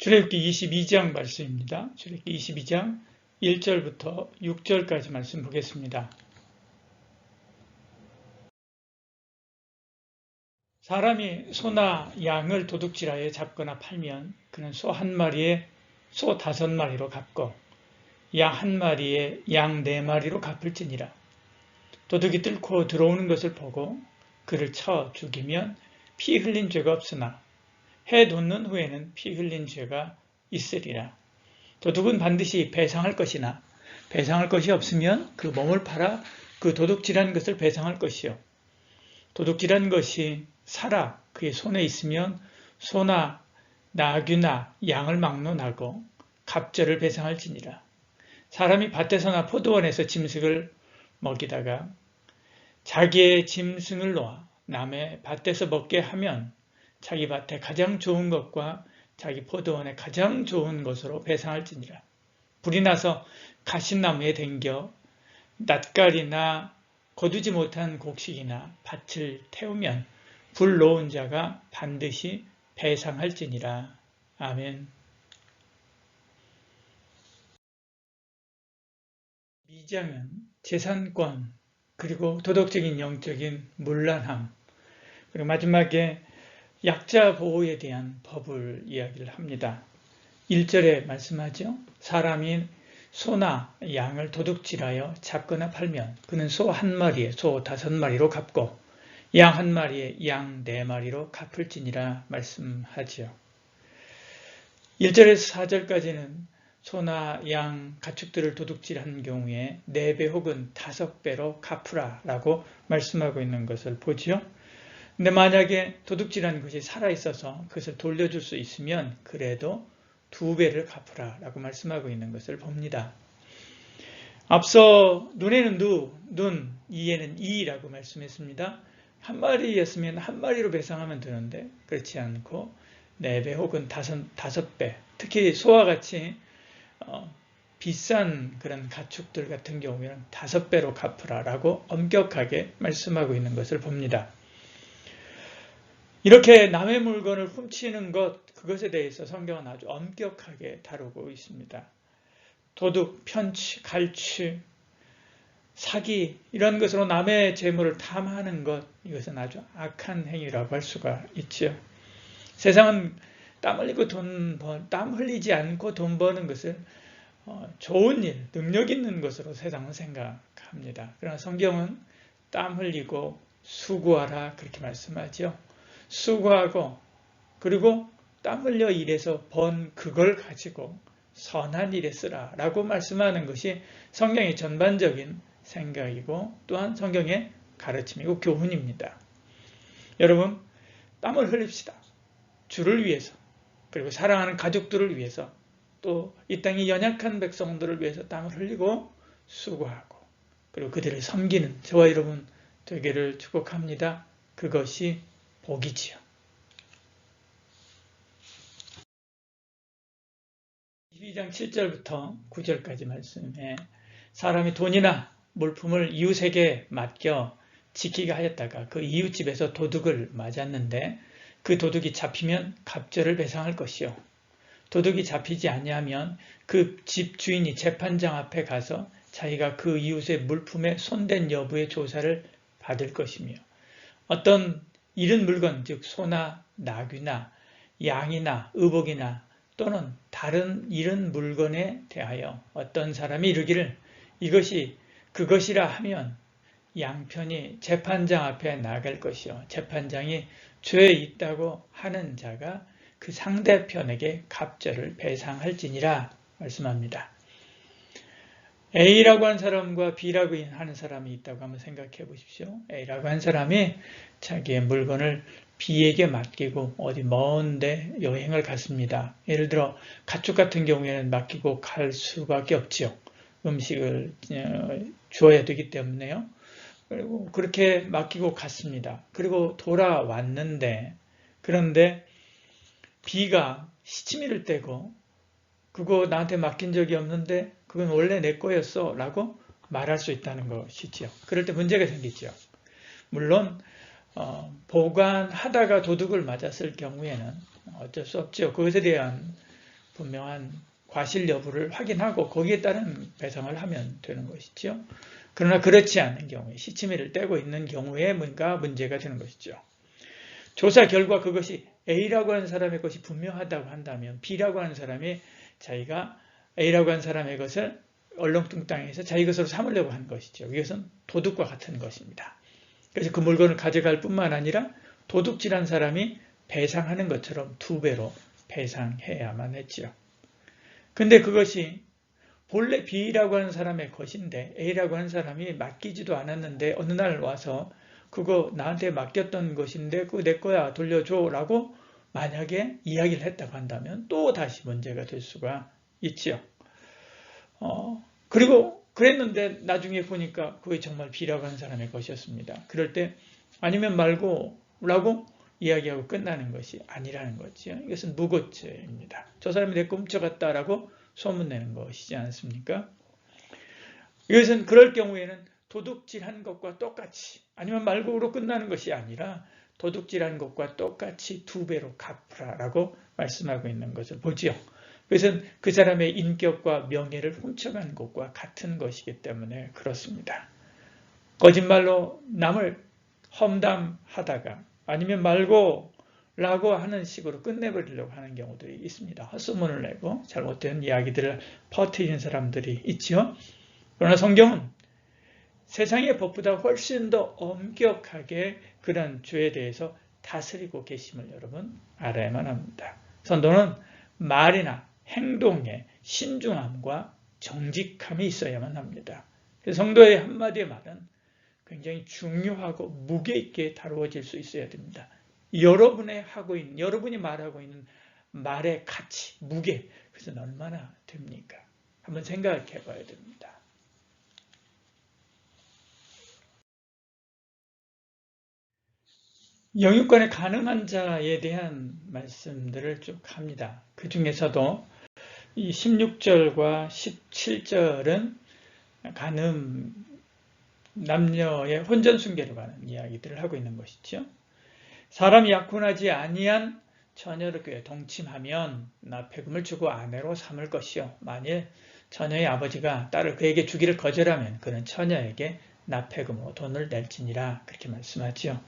출애굽기 22장 말씀입니다. 출애굽기 22장 1절부터 6절까지 말씀 보겠습니다. 사람이 소나 양을 도둑질하여 잡거나 팔면 그는 소 한 마리에 소 5마리로 갚고 양 한 마리에 양 4마리로 갚을지니라. 도둑이 뚫고 들어오는 것을 보고 그를 쳐 죽이면 피 흘린 죄가 없으나 해 돋는 후에는 피 흘린 죄가 있으리라. 도둑은 반드시 배상할 것이나 배상할 것이 없으면 그 몸을 팔아 그 도둑질한 것을 배상할 것이요. 도둑질한 것이 살아 그의 손에 있으면 소나 나귀나 양을 막론하고 갑절을 배상할지니라. 사람이 밭에서나 포도원에서 짐승을 먹이다가 자기의 짐승을 놓아 남의 밭에서 먹게 하면 자기 밭에 가장 좋은 것과 자기 포도원에 가장 좋은 것으로 배상할지니라. 불이 나서 가시나무에 댕겨 낯가리나 거두지 못한 곡식이나 밭을 태우면 불 놓은 자가 반드시 배상할지니라. 아멘. 미장은 재산권 그리고 도덕적인 영적인 문란함 그리고 마지막에 약자 보호에 대한 법을 이야기를 합니다. 1절에 말씀하죠. 사람이 소나 양을 도둑질하여 잡거나 팔면 그는 소 한 마리에 소 5마리로 갚고 양 한 마리에 양 4마리로 갚을지니라 말씀하지요. 1절에서 4절까지는 소나 양, 가축들을 도둑질한 경우에 4배 혹은 5배로 갚으라 라고 말씀하고 있는 것을 보지요. 근데 만약에 도둑질한 것이 살아있어서 그것을 돌려줄 수 있으면 그래도 2배를 갚으라 라고 말씀하고 있는 것을 봅니다. 앞서 눈에는 눈, 이에는 이라고 말씀했습니다. 한 마리였으면 한 마리로 배상하면 되는데 그렇지 않고 4배 혹은 5배, 특히 소와 같이 비싼 그런 가축들 같은 경우에는 5배로 갚으라 라고 엄격하게 말씀하고 있는 것을 봅니다. 이렇게 남의 물건을 훔치는 그것에 대해서 성경은 아주 엄격하게 다루고 있습니다. 도둑, 편취, 갈취, 사기 이런 것으로 남의 재물을 탐하는 것 이것은 아주 악한 행위라고 할 수가 있죠. 세상은 땀 흘리지 않고 돈 버는 것을 좋은 일, 능력 있는 것으로 세상은 생각합니다. 그러나 성경은 땀 흘리고 수고하라 그렇게 말씀하죠. 수고하고 그리고 땀 흘려 일해서 번 그걸 가지고 선한 일에 쓰라 라고 말씀하는 것이 성경의 전반적인 생각이고 또한 성경의 가르침이고 교훈입니다. 여러분 땀을 흘립시다. 주를 위해서 그리고 사랑하는 가족들을 위해서 또 이 땅의 연약한 백성들을 위해서 땀을 흘리고 수고하고 그리고 그들을 섬기는 저와 여러분 되기를 축복합니다. 그것이 복이지요. 22장 7절부터 9절까지 말씀에 사람이 돈이나 물품을 이웃에게 맡겨 지키게 하였다가 그 이웃집에서 도둑을 맞았는데 그 도둑이 잡히면 갑절을 배상할 것이요. 도둑이 잡히지 아니하면 그 집 주인이 재판장 앞에 가서 자기가 그 이웃의 물품에 손댄 여부의 조사를 받을 것이며 어떤 잃은 물건 즉 소나 나귀나 양이나 의복이나 또는 다른 잃은 물건에 대하여 어떤 사람이 이르기를 이것이 그것이라 하면 양편이 재판장 앞에 나갈 것이요 재판장이 죄 있다고 하는 자가 그 상대편에게 갑절을 배상할지니라 말씀합니다. A라고 한 사람과 B라고 하는 사람이 있다고 한번 생각해 보십시오. A라고 한 사람이 자기의 물건을 B에게 맡기고 어디 먼데 여행을 갔습니다. 예를 들어 가축 같은 경우에는 맡기고 갈 수밖에 없죠. 음식을 주어야 되기 때문에요. 그리고 그렇게 맡기고 갔습니다. 그리고 돌아왔는데 그런데 B가 시치미를 떼고 그거 나한테 맡긴 적이 없는데 그건 원래 내 거였어 라고 말할 수 있다는 것이죠. 그럴 때 문제가 생기죠. 물론 보관하다가 도둑을 맞았을 경우에는 어쩔 수 없죠. 그것에 대한 분명한 과실 여부를 확인하고 거기에 따른 배상을 하면 되는 것이죠. 그러나 그렇지 않은 경우에 시치미를 떼고 있는 경우에 뭔가 문제가 되는 것이죠. 조사 결과 그것이 A라고 하는 사람의 것이 분명하다고 한다면 B라고 하는 사람이 자기가 A라고 하는 사람의 것을 얼렁뚱땅해서 자기 것으로 삼으려고 하는 것이죠. 이것은 도둑과 같은 것입니다. 그래서 그 물건을 가져갈 뿐만 아니라 도둑질한 사람이 배상하는 것처럼 2배로 배상해야만 했죠. 근데 그것이 본래 B라고 하는 사람의 것인데 A라고 하는 사람이 맡기지도 않았는데 어느 날 와서 그거 나한테 맡겼던 것인데 그거 내 거야 돌려줘 라고 만약에 이야기를 했다고 한다면 또 다시 문제가 될 수가 있죠. 그리고 그랬는데 나중에 보니까 그게 정말 B라고 하는 사람의 것이었습니다. 그럴 때 아니면 말고 라고 이야기하고 끝나는 것이 아니라는 거죠. 이것은 무고죄입니다. 저 사람이 내 거 훔쳐갔다라고 소문내는 것이지 않습니까? 이것은 그럴 경우에는 도둑질한 것과 똑같이 아니면 말고로 끝나는 것이 아니라 도둑질한 것과 똑같이 2배로 갚으라라고 말씀하고 있는 것을 보지요. 그것은 그 사람의 인격과 명예를 훔쳐간 것과 같은 것이기 때문에 그렇습니다. 거짓말로 남을 험담하다가 아니면 말고 라고 하는 식으로 끝내버리려고 하는 경우들이 있습니다. 헛소문을 내고 잘못된 이야기들을 퍼뜨리는 사람들이 있죠. 그러나 성경은 세상의 법보다 훨씬 더 엄격하게 그런 죄에 대해서 다스리고 계심을 여러분 알아야만 합니다. 성도는 말이나 행동에 신중함과 정직함이 있어야만 합니다. 성도의 한마디의 말은 굉장히 중요하고 무게 있게 다루어질 수 있어야 됩니다. 여러분이 말하고 있는 말의 가치, 무게, 그것은 얼마나 됩니까? 한번 생각해 봐야 됩니다. 영유권에 가늠한 자에 대한 말씀들을 쭉 합니다. 그 중에서도 이 16절과 17절은 가늠, 남녀의 혼전순계로 가는 이야기들을 하고 있는 것이죠. 사람이 약혼하지 아니한 처녀를 꾀 동침하면 납폐금을 주고 아내로 삼을 것이요. 만일 처녀의 아버지가 딸을 그에게 주기를 거절하면 그는 처녀에게 납폐금으로 돈을 낼지니라 그렇게 말씀하지요.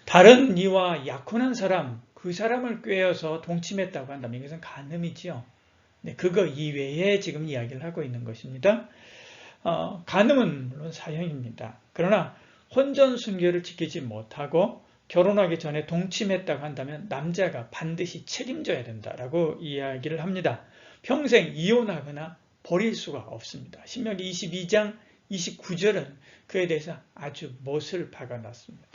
다른 이와 약혼한 사람, 그 사람을 꾀어서 동침했다고 한다면 이것은 간음이지요. 네, 그거 이외에 지금 이야기를 하고 있는 것입니다. 간음은 물론 사형입니다. 그러나 혼전순결을 지키지 못하고 결혼하기 전에 동침했다고 한다면 남자가 반드시 책임져야 된다라고 이야기를 합니다. 평생 이혼하거나 버릴 수가 없습니다. 신명기 22장 29절은 그에 대해서 아주 못을 박아놨습니다.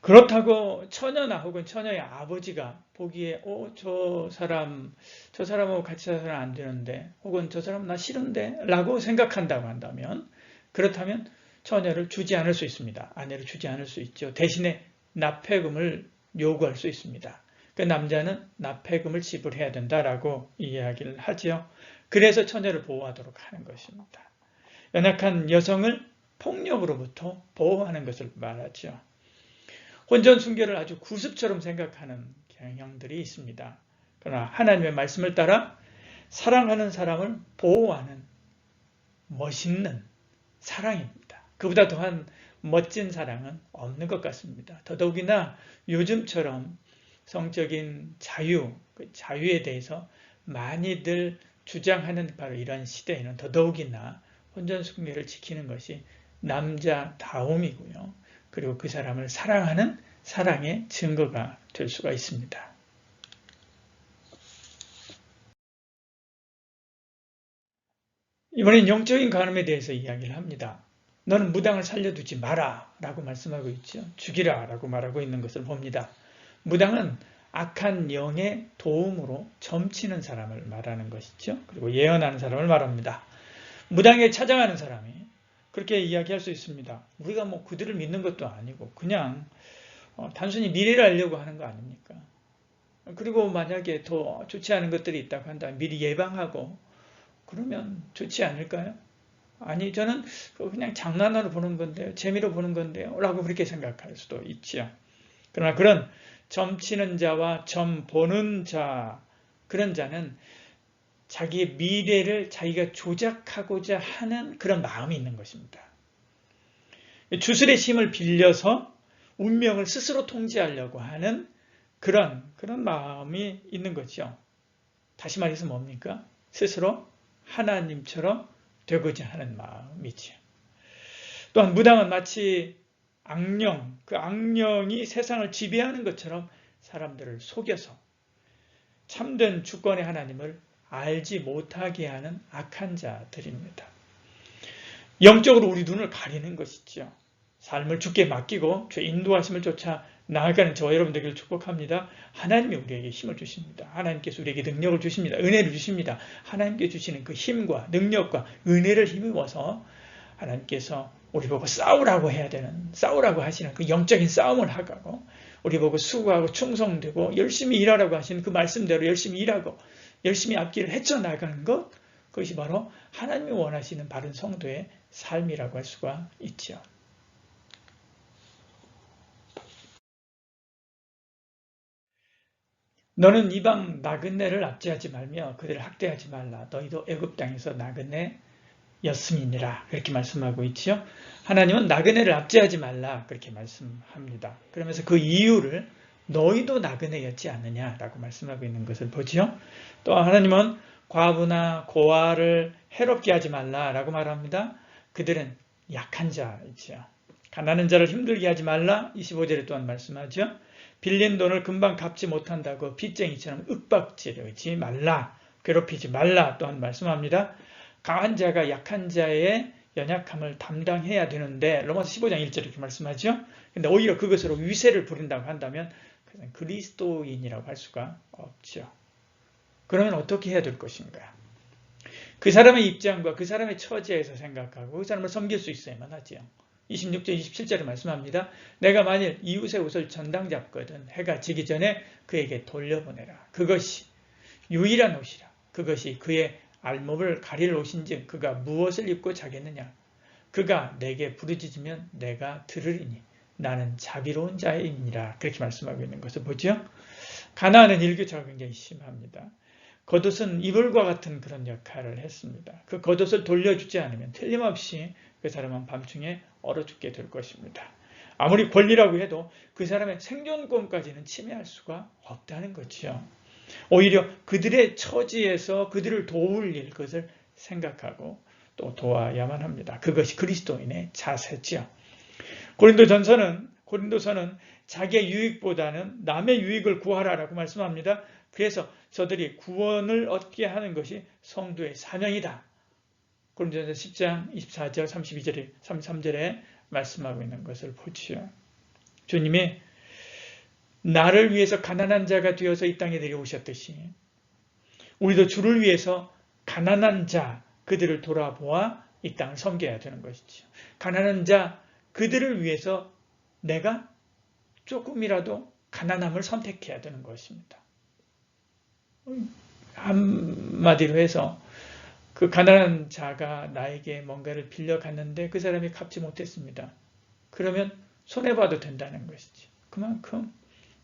그렇다고 처녀나 혹은 처녀의 아버지가 보기에 저 사람하고 같이 살아서는 안 되는데 혹은 저 사람 나 싫은데 라고 생각한다고 한다면 그렇다면 처녀를 주지 않을 수 있습니다. 아내를 주지 않을 수 있죠. 대신에 납폐금을 요구할 수 있습니다. 그 남자는 납폐금을 지불해야 된다라고 이야기를 하지요. 그래서 처녀를 보호하도록 하는 것입니다. 연약한 여성을 폭력으로부터 보호하는 것을 말하죠. 혼전순결을 아주 구습처럼 생각하는 경향들이 있습니다. 그러나 하나님의 말씀을 따라 사랑하는 사람을 보호하는 멋있는 사랑입니다. 그보다 더한 멋진 사랑은 없는 것 같습니다. 더더욱이나 요즘처럼 성적인 자유, 그 자유에 대해서 많이들 주장하는 바로 이런 시대에는 더더욱이나 혼전순결을 지키는 것이 남자다움이고요. 그리고 그 사람을 사랑하는 사랑의 증거가 될 수가 있습니다. 이번엔 영적인 간음에 대해서 이야기를 합니다. 너는 무당을 살려두지 마라 라고 말씀하고 있죠. 죽이라 라고 말하고 있는 것을 봅니다. 무당은 악한 영의 도움으로 점치는 사람을 말하는 것이죠. 그리고 예언하는 사람을 말합니다. 무당에 찾아가는 사람이 그렇게 이야기할 수 있습니다. 우리가 뭐 그들을 믿는 것도 아니고 그냥 단순히 미래를 알려고 하는 거 아닙니까? 그리고 만약에 더 좋지 않은 것들이 있다고 한다면 미리 예방하고 그러면 좋지 않을까요? 아니 저는 그냥 장난으로 보는 건데요. 재미로 보는 건데요. 라고 그렇게 생각할 수도 있지요. 그러나 그런 점치는 자와 점 보는 자, 그런 자는 자기의 미래를 자기가 조작하고자 하는 그런 마음이 있는 것입니다. 주술의 힘을 빌려서 운명을 스스로 통제하려고 하는 그런 마음이 있는 거죠. 다시 말해서 뭡니까? 스스로 하나님처럼 되고자 하는 마음이죠. 또한 무당은 마치 악령, 그 악령이 세상을 지배하는 것처럼 사람들을 속여서 참된 주권의 하나님을 알지 못하게 하는 악한 자들입니다. 영적으로 우리 눈을 가리는 것이죠. 삶을 주께 맡기고 주의 인도하심을 쫓아 나아가는 저와 여러분 되기를 축복합니다. 하나님이 우리에게 힘을 주십니다. 하나님께서 우리에게 능력을 주십니다. 은혜를 주십니다. 하나님께 주시는 그 힘과 능력과 은혜를 힘입어서 하나님께서 우리 보고 싸우라고 하시는 그 영적인 싸움을 하고 우리 보고 수고하고 충성되고 열심히 일하라고 하시는 그 말씀대로 열심히 일하고 열심히 앞길을 헤쳐나가는 것, 그것이 바로 하나님이 원하시는 바른 성도의 삶이라고 할 수가 있죠. 너는 이방 나그네를 압제하지 말며 그들을 학대하지 말라. 너희도 애굽 땅에서 나그네였음이니라. 이렇게 말씀하고 있죠. 하나님은 나그네를 압제하지 말라 그렇게 말씀합니다. 그러면서 그 이유를 너희도 나그네였지 않느냐라고 말씀하고 있는 것을 보죠. 또 하나님은 과부나 고아를 해롭게 하지 말라라고 말합니다. 그들은 약한 자이죠. 가난한 자를 힘들게 하지 말라 25절에 또한 말씀하죠. 빌린 돈을 금방 갚지 못한다고 빚쟁이처럼 윽박지르지 말라, 괴롭히지 말라 또한 말씀합니다. 강한 자가 약한 자의 연약함을 담당해야 되는데 로마서 15장 1절 이렇게 말씀하죠. 근데 오히려 그것으로 위세를 부린다고 한다면 그리스도인이라고 할 수가 없죠. 그러면 어떻게 해야 될 것인가? 그 사람의 입장과 그 사람의 처지에서 생각하고 그 사람을 섬길 수 있어야만 하지요. 26절, 27절에 말씀합니다. 내가 만일 이웃의 옷을 전당 잡거든 해가 지기 전에 그에게 돌려보내라. 그것이 유일한 옷이라. 그것이 그의 알몸을 가릴 옷인즉 그가 무엇을 입고 자겠느냐. 그가 내게 부르짖으면 내가 들으리니 나는 자비로운 자이니라. 그렇게 말씀하고 있는 것을 보죠. 가나안은 일교차가 굉장히 심합니다. 겉옷은 이불과 같은 그런 역할을 했습니다. 그 겉옷을 돌려주지 않으면 틀림없이 그 사람은 밤중에 얼어 죽게 될 것입니다. 아무리 권리라고 해도 그 사람의 생존권까지는 침해할 수가 없다는 거죠. 오히려 그들의 처지에서 그들을 도울 일, 그것을 생각하고 또 도와야만 합니다. 그것이 그리스도인의 자세죠. 고린도서는 자기의 유익보다는 남의 유익을 구하라라고 말씀합니다. 그래서 저들이 구원을 얻게 하는 것이 성도의 사명이다. 고린도전서 10장 24절 32절에 33절에 말씀하고 있는 것을 보지요. 주님이 나를 위해서 가난한 자가 되어서 이 땅에 내려오셨듯이 우리도 주를 위해서 가난한 자 그들을 돌아보아 이 땅을 섬겨야 되는 것이죠. 가난한 자 그들을 위해서 내가 조금이라도 가난함을 선택해야 되는 것입니다. 한마디로 해서 그 가난한 자가 나에게 뭔가를 빌려갔는데 그 사람이 갚지 못했습니다. 그러면 손해봐도 된다는 것이지. 그만큼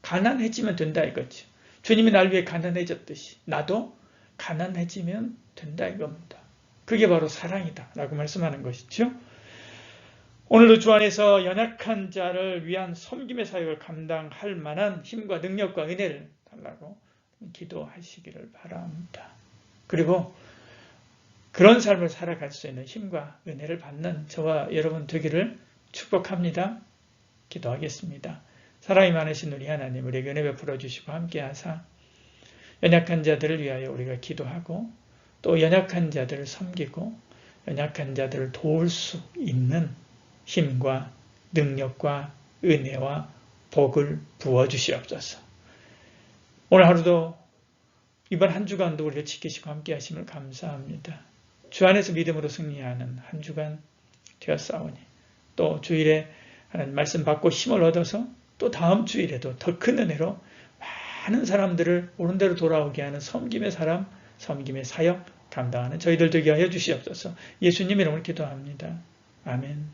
가난해지면 된다 이거죠. 주님이 날 위해 가난해졌듯이 나도 가난해지면 된다 이겁니다. 그게 바로 사랑이다 라고 말씀하는 것이죠. 오늘도 주 안에서 연약한 자를 위한 섬김의 사역을 감당할 만한 힘과 능력과 은혜를 달라고 기도하시기를 바랍니다. 그리고 그런 삶을 살아갈 수 있는 힘과 은혜를 받는 저와 여러분 되기를 축복합니다. 기도하겠습니다. 사랑이 많으신 우리 하나님, 우리에게 은혜 베풀어 주시고 함께하사 연약한 자들을 위하여 우리가 기도하고 또 연약한 자들을 섬기고 연약한 자들을 도울 수 있는 힘과 능력과 은혜와 복을 부어주시옵소서. 오늘 하루도 이번 한 주간도 우리를 지키시고 함께 하심을 감사합니다. 주 안에서 믿음으로 승리하는 한 주간 되었사오니 또 주일에 하나님 말씀 받고 힘을 얻어서 또 다음 주일에도 더 큰 은혜로 많은 사람들을 옳은 대로 돌아오게 하는 섬김의 사람, 섬김의 사역 감당하는 저희들 되게 하여 주시옵소서. 예수님 이름으로 기도합니다. 아멘.